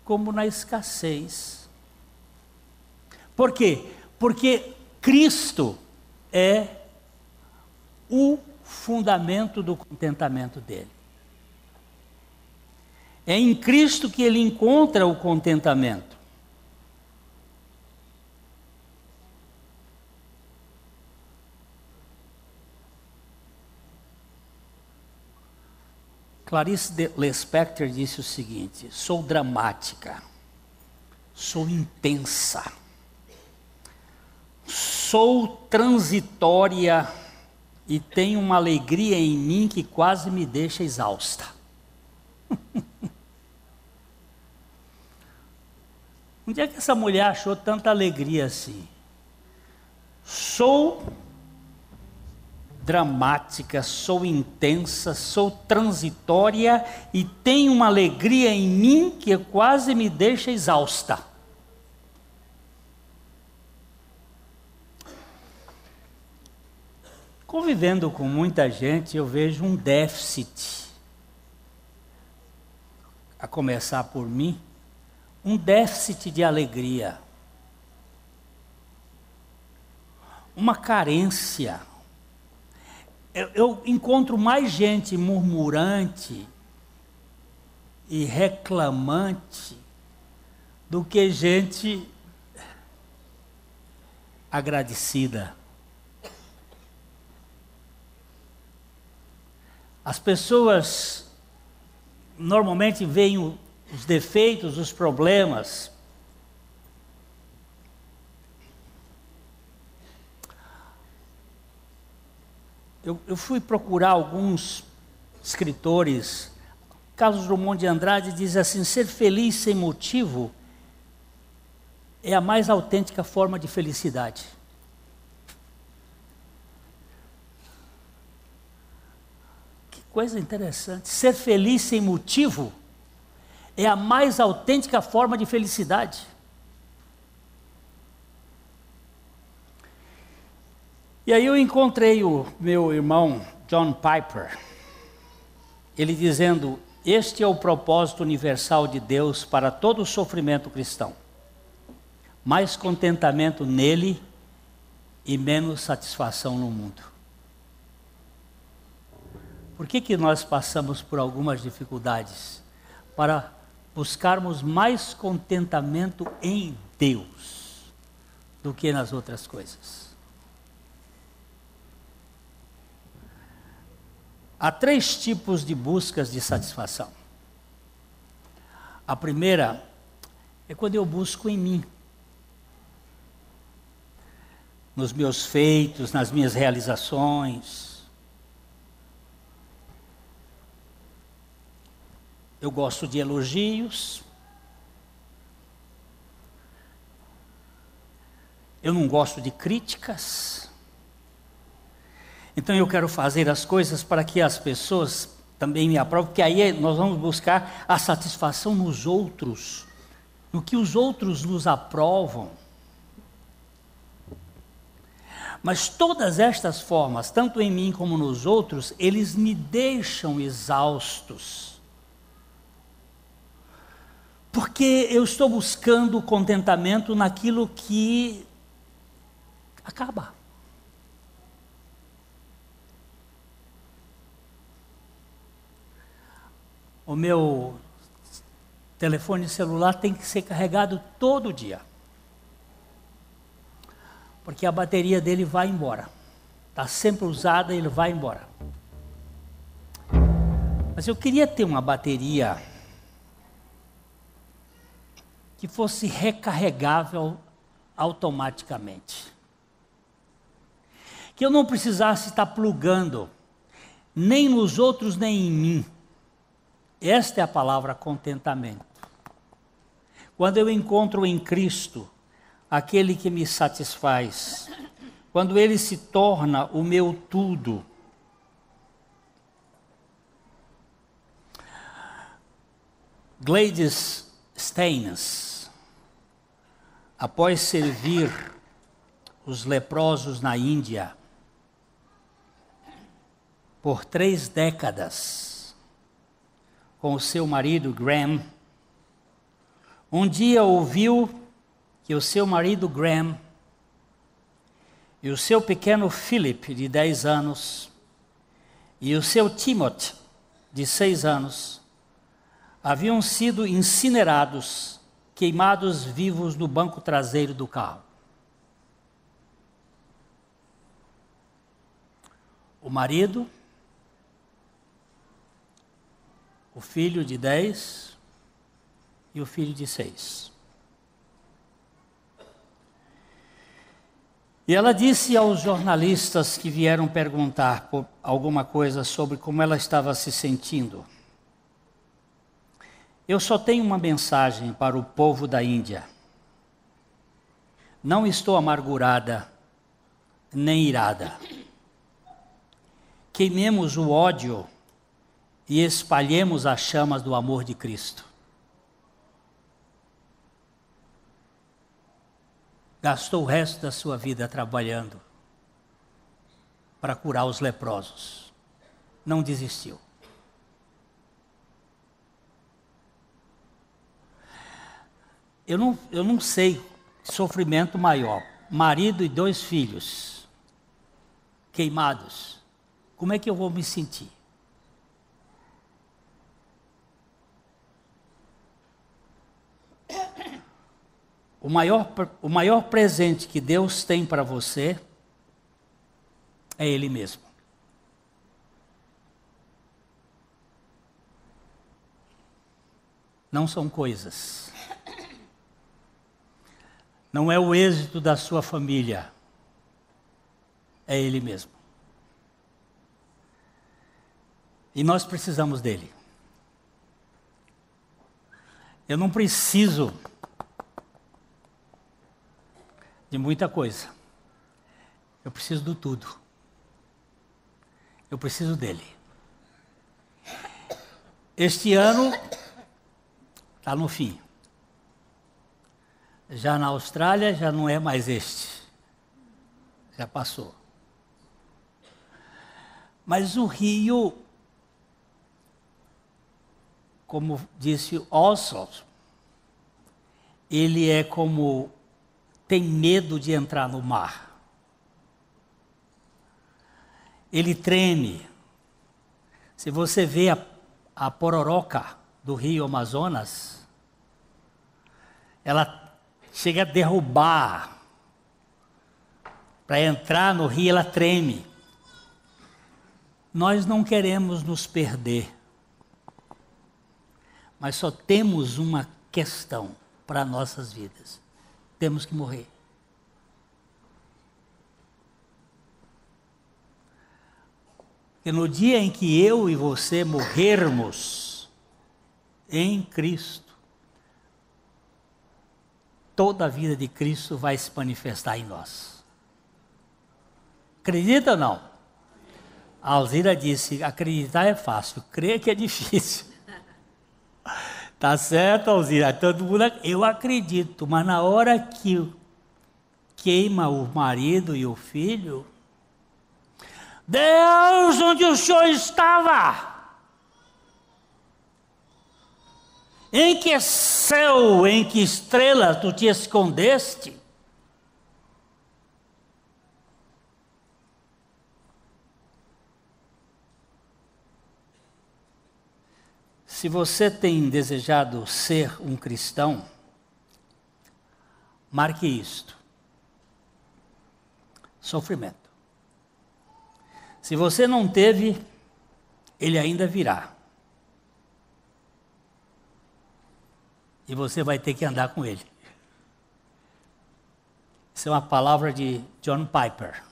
como na escassez. Por quê? Porque Cristo é o fundamento do contentamento dele. É em Cristo que ele encontra o contentamento. Clarice Lispector disse o seguinte, sou dramática, sou intensa, sou transitória e tenho uma alegria em mim que quase me deixa exausta. Onde é que essa mulher achou tanta alegria assim? Sou dramática, sou intensa, sou transitória e tenho uma alegria em mim que quase me deixa exausta. Convivendo com muita gente, eu vejo um déficit, a começar por mim, um déficit de alegria, uma carência. Eu encontro mais gente murmurante e reclamante do que gente agradecida. As pessoas normalmente veem os defeitos, os problemas, eu fui procurar alguns escritores. Carlos Drummond de Andrade diz assim: ser feliz sem motivo é a mais autêntica forma de felicidade. Que coisa interessante. Ser feliz sem motivo é a mais autêntica forma de felicidade. E aí eu encontrei o meu irmão John Piper, ele dizendo: este é o propósito universal de Deus para todo o sofrimento cristão. Mais contentamento nele e menos satisfação no mundo. Por que nós passamos por algumas dificuldades? Para buscarmos mais contentamento em Deus do que nas outras coisas. Há 3 tipos de buscas de satisfação. A primeira é quando eu busco em mim, nos meus feitos, nas minhas realizações. Eu gosto de elogios. Eu não gosto de críticas. Então eu quero fazer as coisas para que as pessoas também me aprovem, porque aí nós vamos buscar a satisfação nos outros, no que os outros nos aprovam. Mas todas estas formas, tanto em mim como nos outros, eles me deixam exaustos. Porque eu estou buscando contentamento naquilo que acaba. O meu telefone celular tem que ser carregado todo dia. Porque a bateria dele vai embora. Está sempre usada e ele vai embora. Mas eu queria ter uma bateria que fosse recarregável automaticamente. Que eu não precisasse estar plugando, nem nos outros, nem em mim. Esta é a palavra contentamento. Quando eu encontro em Cristo aquele que me satisfaz, quando ele se torna o meu tudo. Gladys Steines, após servir os leprosos na Índia por 3 décadas, com o seu marido Graham, um dia ouviu que o seu marido Graham e o seu pequeno Philip, de 10 anos, e o seu Timothy, de 6 anos, haviam sido incinerados, queimados vivos no banco traseiro do carro. O marido, o filho de 10 e o filho de 6. E ela disse aos jornalistas que vieram perguntar por alguma coisa sobre como ela estava se sentindo: eu só tenho uma mensagem para o povo da Índia. Não estou amargurada, nem irada. Queimemos o ódio e espalhemos as chamas do amor de Cristo. Gastou o resto da sua vida trabalhando para curar os leprosos. Não desistiu. Eu não sei sofrimento maior. Marido e 2 filhos queimados. Como é que eu vou me sentir? O maior presente que Deus tem para você é Ele mesmo. Não são coisas. Não é o êxito da sua família. É Ele mesmo. E nós precisamos dele. Eu não preciso de muita coisa. Eu preciso do tudo. Eu preciso dele. Este ano está no fim. Já na Austrália já não é mais este. Já passou. Mas o Rio, como disse Oswald, ele é como tem medo de entrar no mar. Ele treme. Se você vê a pororoca do Rio Amazonas, ela chega a derrubar. Para entrar no rio, ela treme. Nós não queremos nos perder, mas só temos uma questão para nossas vidas: temos que morrer. Porque no dia em que eu e você morrermos em Cristo, toda a vida de Cristo vai se manifestar em nós. Acredita ou não? A Alzira disse, acreditar é fácil, crer que é difícil. Tá certo, Alzira? Todo mundo, eu acredito, mas na hora que queima o marido e o filho, Deus, onde o Senhor estava? Em que céu, em que estrela tu te escondeste? Se você tem desejado ser um cristão, marque isto: sofrimento. Se você não teve, ele ainda virá. E você vai ter que andar com ele. Isso é uma palavra de John Piper.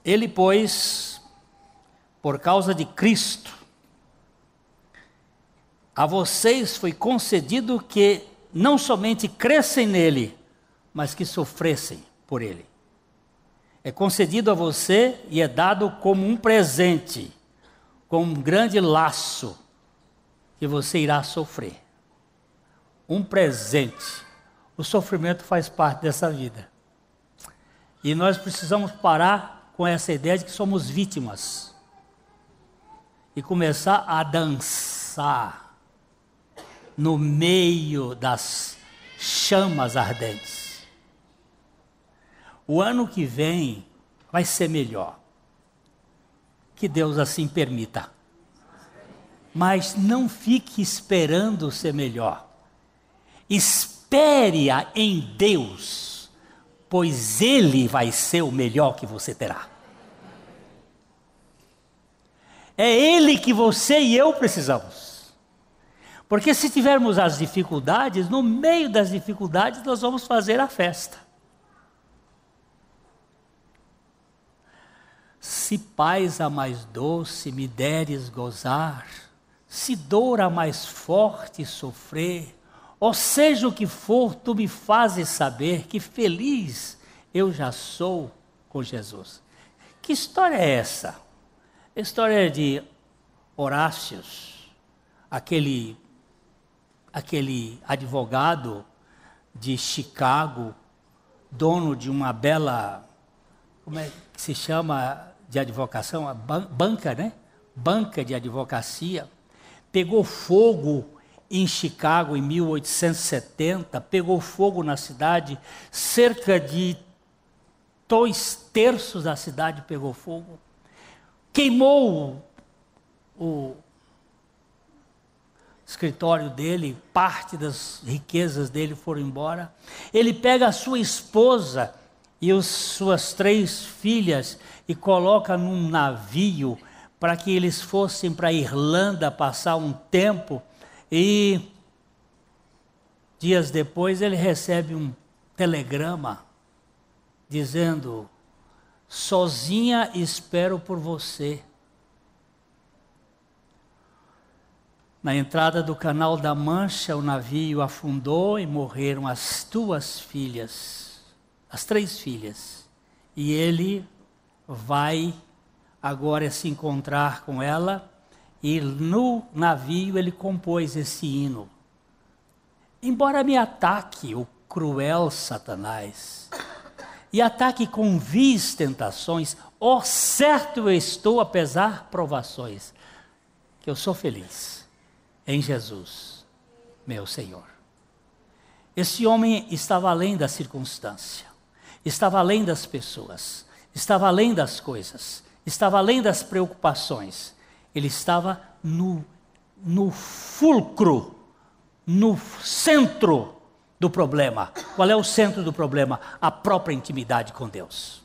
Ele, pois, por causa de Cristo, a vocês foi concedido que não somente crescem nele, mas que sofressem por ele. É concedido a você e é dado como um presente, com um grande laço que você irá sofrer. Um presente. O sofrimento faz parte dessa vida. E nós precisamos parar com essa ideia de que somos vítimas e começar a dançar no meio das chamas ardentes. O ano que vem vai ser melhor. Que Deus assim permita. Mas não fique esperando ser melhor. Espere-a em Deus, pois Ele vai ser o melhor que você terá. É Ele que você e eu precisamos. Porque se tivermos as dificuldades, no meio das dificuldades nós vamos fazer a festa. Se paz a mais doce me deres gozar, se dor a mais forte sofrer, ou seja o que for, tu me fazes saber que feliz eu já sou com Jesus. Que história é essa? A história de Horácios, aquele advogado de Chicago, dono de uma bela, como é que se chama de advocação? A banca, né? Banca de advocacia. Pegou fogo em Chicago em 1870, pegou fogo na cidade, cerca de 2/3 da cidade pegou fogo. Queimou o escritório dele, parte das riquezas dele foram embora. Ele pega a sua esposa e suas 3 filhas e coloca num navio para que eles fossem para a Irlanda passar um tempo. E dias depois ele recebe um telegrama dizendo: sozinha espero por você. Na entrada do Canal da Mancha, o navio afundou e morreram as tuas filhas, as 3 filhas. E ele vai agora se encontrar com ela, e no navio ele compôs esse hino. Embora me ataque o cruel Satanás, e ataque com vis tentações, ó certo eu estou, apesar provações, que eu sou feliz em Jesus, meu Senhor. Esse homem estava além da circunstância, estava além das pessoas, estava além das coisas, estava além das preocupações. Ele estava no fulcro, no centro do problema. Qual é o centro do problema? A própria intimidade com Deus.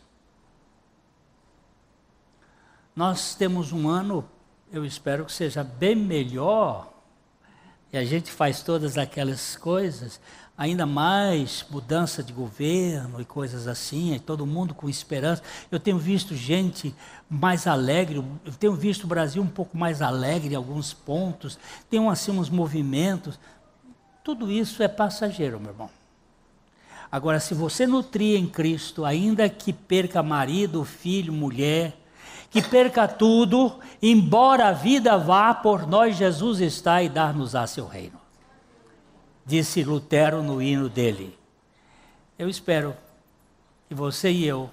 Nós temos um ano, eu espero que seja bem melhor, e a gente faz todas aquelas coisas, ainda mais mudança de governo e coisas assim, e todo mundo com esperança. Eu tenho visto gente mais alegre, eu tenho visto o Brasil um pouco mais alegre em alguns pontos, tem assim uns movimentos. Tudo isso é passageiro, meu irmão. Agora, se você nutrir em Cristo, ainda que perca marido, filho, mulher, que perca tudo, embora a vida vá, por nós Jesus está e dar-nos-á seu reino. Disse Lutero no hino dele. Eu espero que você e eu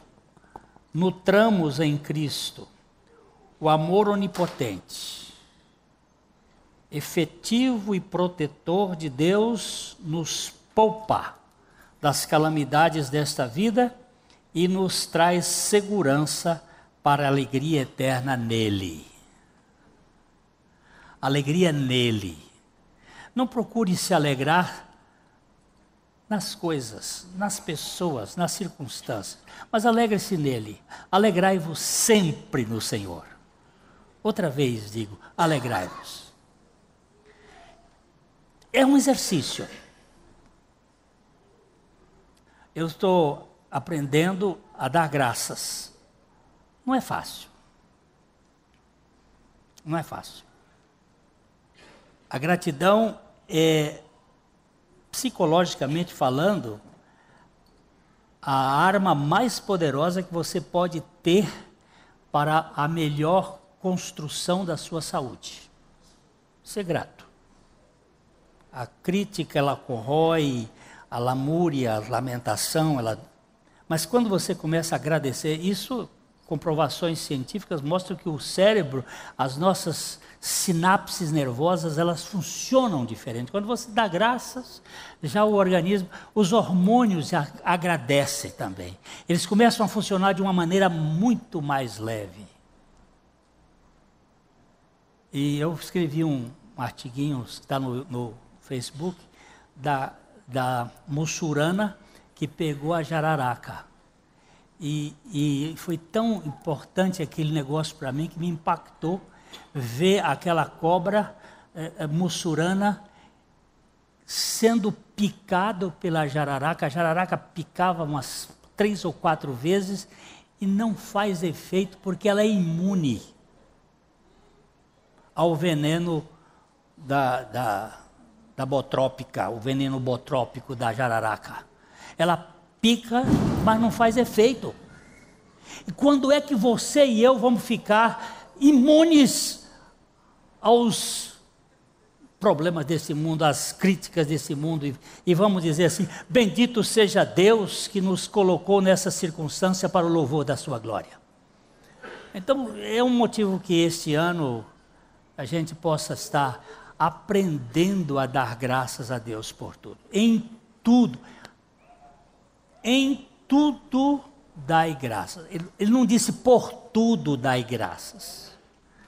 nutramos em Cristo o amor onipotente, efetivo e protetor de Deus, nos poupa das calamidades desta vida e nos traz segurança para a alegria eterna nele. Alegria nele. Não procure se alegrar nas coisas, nas pessoas, nas circunstâncias, mas alegre-se nele. Alegrai-vos sempre no Senhor. Outra vez digo, alegrai-vos. É um exercício. Eu estou aprendendo a dar graças. Não é fácil. Não é fácil. A gratidão é, psicologicamente falando, a arma mais poderosa que você pode ter para a melhor construção da sua saúde. Ser grato. A crítica, ela corrói, a lamúria, a lamentação, mas quando você começa a agradecer, isso, comprovações científicas mostram que o cérebro, as nossas sinapses nervosas, elas funcionam diferente. Quando você dá graças, já o organismo, os hormônios agradecem também. Eles começam a funcionar de uma maneira muito mais leve. E eu escrevi um artiguinho, está no Facebook, da muçulmana que pegou a jararaca. E foi tão importante aquele negócio para mim que me impactou ver aquela cobra muçulmana sendo picado pela jararaca. A jararaca picava umas 3 ou 4 vezes e não faz efeito porque ela é imune ao veneno da botrópica, o veneno botrópico da jararaca. Ela pica, mas não faz efeito. E quando é que você e eu vamos ficar imunes aos problemas desse mundo, às críticas desse mundo, e vamos dizer assim, bendito seja Deus que nos colocou nessa circunstância para o louvor da sua glória. Então, é um motivo que este ano a gente possa estar aprendendo a dar graças a Deus por tudo. Em tudo dai graças. Ele não disse por tudo dai graças.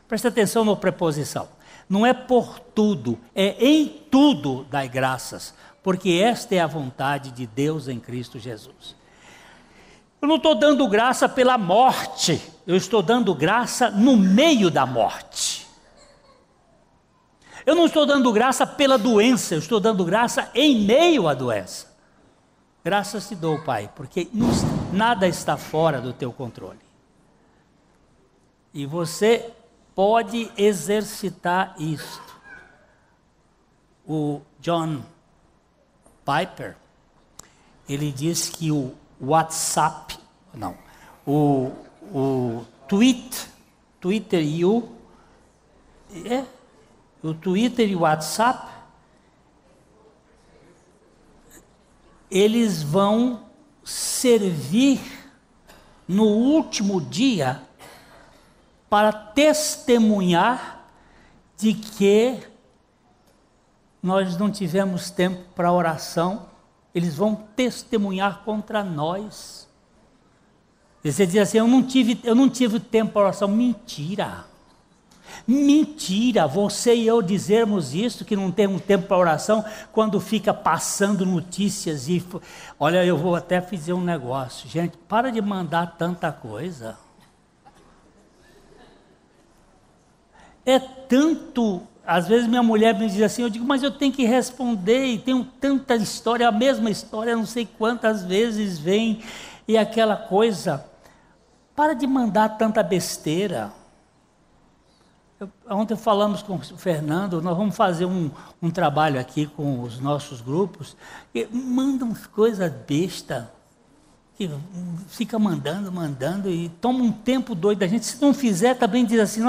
Presta atenção na preposição. Não é por tudo, é em tudo dai graças, porque esta é a vontade de Deus em Cristo Jesus. Eu não estou dando graça pela morte, eu estou dando graça no meio da morte. Eu não estou dando graça pela doença, eu estou dando graça em meio à doença. Graças te dou, Pai, porque nada está fora do teu controle. E você pode exercitar isto. O John Piper, ele diz que o WhatsApp, não, o Twitter e o Twitter e o WhatsApp, eles vão servir no último dia para testemunhar de que nós não tivemos tempo para oração. Eles vão testemunhar contra nós. E você diz assim, eu não tive tempo para oração. Mentira. Mentira, você e eu dizermos isso, que não temos tempo para oração, quando fica passando notícias e... Olha, eu vou até fazer um negócio. Gente, para de mandar tanta coisa. É tanto... Às vezes minha mulher me diz assim, eu digo, mas eu tenho que responder, e tenho tanta história, a mesma história, não sei quantas vezes vem, e aquela coisa. Para de mandar tanta besteira. Ontem falamos com o Fernando, nós vamos fazer um trabalho aqui com os nossos grupos, e mandam coisas bestas, que fica mandando, e toma um tempo doido da gente. Se não fizer, também diz assim,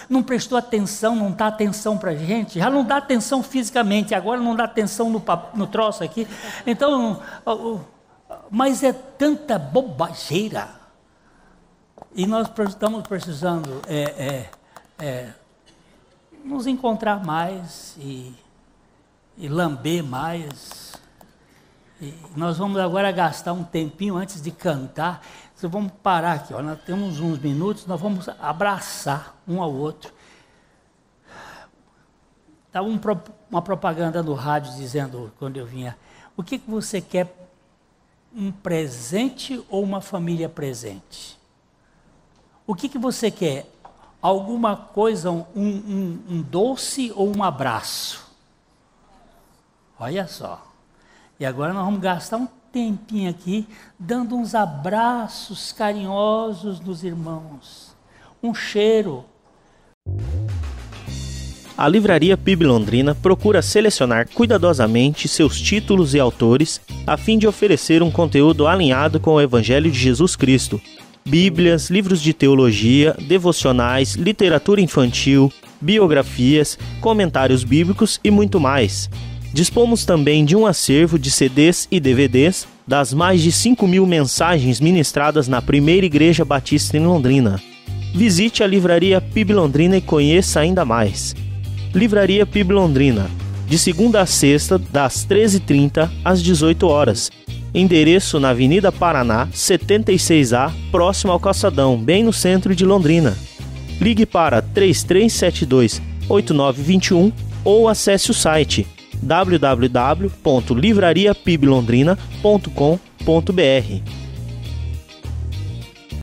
não prestou atenção, não dá atenção para a gente, já não dá atenção fisicamente, agora não dá atenção no troço aqui. Então, mas é tanta bobageira, e nós estamos precisando nos encontrar mais e lamber mais. E nós vamos agora gastar um tempinho antes de cantar. Então vamos parar aqui, ó. Nós temos uns minutos, nós vamos abraçar um ao outro. Estava uma propaganda no rádio dizendo, quando eu vinha, o que você quer, um presente ou uma família presente? O que você quer? Alguma coisa, um doce ou um abraço? Olha só. E agora nós vamos gastar um tempinho aqui, dando uns abraços carinhosos nos irmãos. Um cheiro. A Livraria PIB Londrina procura selecionar cuidadosamente seus títulos e autores a fim de oferecer um conteúdo alinhado com o Evangelho de Jesus Cristo. Bíblias, livros de teologia, devocionais, literatura infantil, biografias, comentários bíblicos e muito mais. Dispomos também de um acervo de CDs e DVDs das mais de 5.000 mensagens ministradas na Primeira Igreja Batista em Londrina. Visite a Livraria PIB Londrina e conheça ainda mais. Livraria PIB Londrina, de segunda a sexta, das 13h30 às 18h. Endereço na Avenida Paraná, 76A, próximo ao Calçadão, bem no centro de Londrina. Ligue para 3372-8921 ou acesse o site www.livrariapiblondrina.com.br.